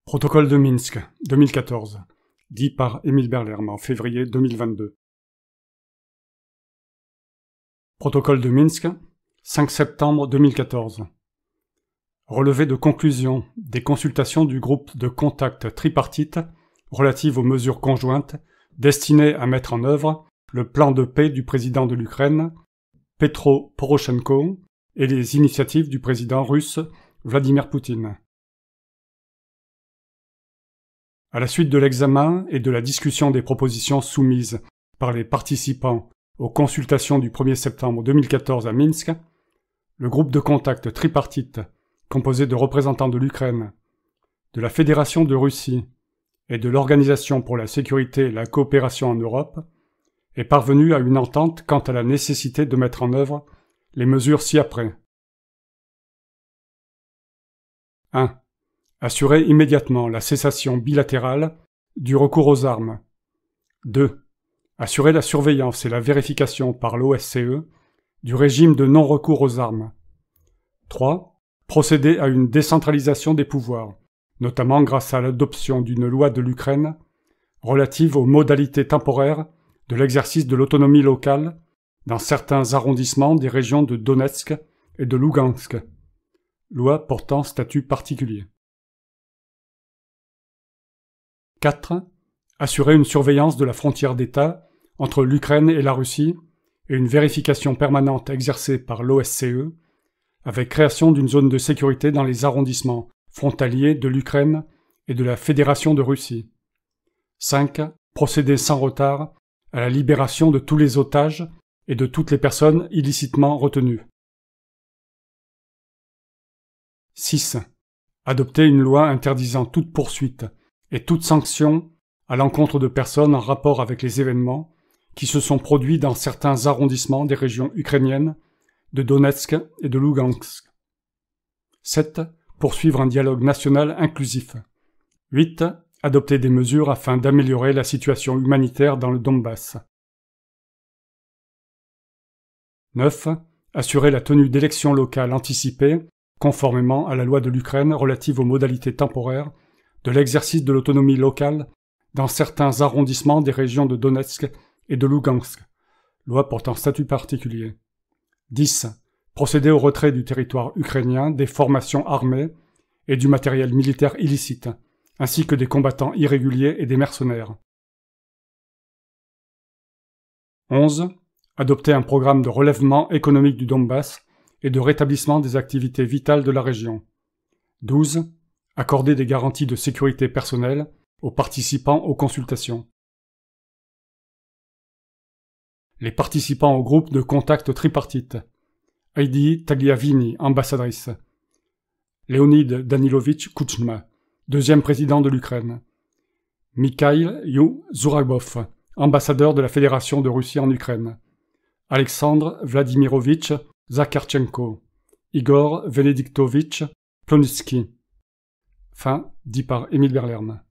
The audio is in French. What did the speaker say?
Protocole de Minsk, 2014, dit par Émile Berlerme en février 2022. Protocole de Minsk, 5 septembre 2014. Relevé de conclusion des consultations du groupe de contact tripartite relatives aux mesures conjointes destinées à mettre en œuvre le plan de paix du président de l'Ukraine, Petro Poroshenko, et les initiatives du président russe Vladimir Poutine. À la suite de l'examen et de la discussion des propositions soumises par les participants aux consultations du 1er septembre 2014 à Minsk, le groupe de contact tripartite, composé de représentants de l'Ukraine, de la Fédération de Russie et de l'Organisation pour la sécurité et la coopération en Europe, est parvenu à une entente quant à la nécessité de mettre en œuvre les mesures ci-après. 1. Assurer immédiatement la cessation bilatérale du recours aux armes. 2. Assurer la surveillance et la vérification par l'OSCE du régime de non-recours aux armes. 3. Procéder à une décentralisation des pouvoirs, notamment grâce à l'adoption d'une loi de l'Ukraine relative aux modalités temporaires de l'exercice de l'autonomie locale dans certains arrondissements des régions de Donetsk et de Lougansk. Loi portant statut particulier. 4. Assurer une surveillance de la frontière d'État entre l'Ukraine et la Russie et une vérification permanente exercée par l'OSCE avec création d'une zone de sécurité dans les arrondissements frontaliers de l'Ukraine et de la Fédération de Russie. 5. Procéder sans retard à la libération de tous les otages et de toutes les personnes illicitement retenues. 6. Adopter une loi interdisant toute poursuite et toute sanction à l'encontre de personnes en rapport avec les événements qui se sont produits dans certains arrondissements des régions ukrainiennes de Donetsk et de Lougansk. 7. Poursuivre un dialogue national inclusif. 8. Adopter des mesures afin d'améliorer la situation humanitaire dans le Donbass. 9. Assurer la tenue d'élections locales anticipées conformément à la loi de l'Ukraine relative aux modalités temporaires de l'exercice de l'autonomie locale dans certains arrondissements des régions de Donetsk et de Lougansk, loi portant statut particulier. 10. Procéder au retrait du territoire ukrainien des formations armées et du matériel militaire illicite, ainsi que des combattants irréguliers et des mercenaires. 11. Adopter un programme de relèvement économique du Donbass et de rétablissement des activités vitales de la région. 12. Accorder des garanties de sécurité personnelle aux participants aux consultations. Les participants au groupe de contact tripartite. Heidi Tagliavini, ambassadrice. Leonid Danilovitch Kouchma, deuxième président de l'Ukraine. Mikhail Zurabov, ambassadeur de la Fédération de Russie en Ukraine. Alexandre Vladimirovitch Zakharchenko. Igor Venediktovitch Plonitsky. Fin, dit par Émile Berlerme.